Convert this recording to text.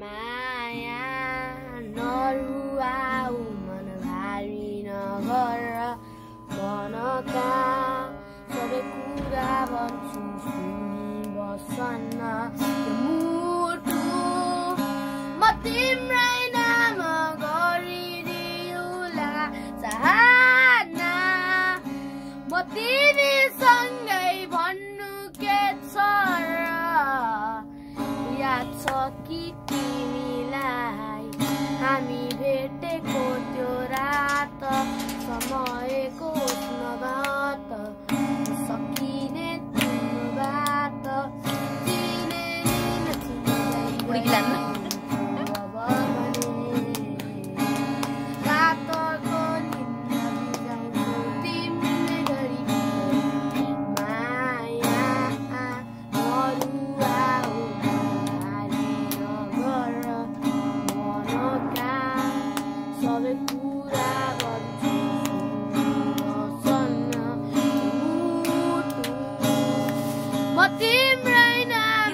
माया नरुवाऊ मन भारी नगर मनका सबै कुरा भन्छु सुनि बसन्न मुटु म तिम्रै नाम गरिदिउला चाहना म तिमीसँगै भन्नु के छ र याद छ कि तिमीलाई हामी भेटेको त्यो रात समयको उष्णबाट सकिने तिम्रो बात रातको निन्द्रा बिगाउँछु तिमीले गरी माया नरुवाऊ भारी नगर मनका सबै कुरा भन्छु बसन्न मुटु म तिम्रै नाम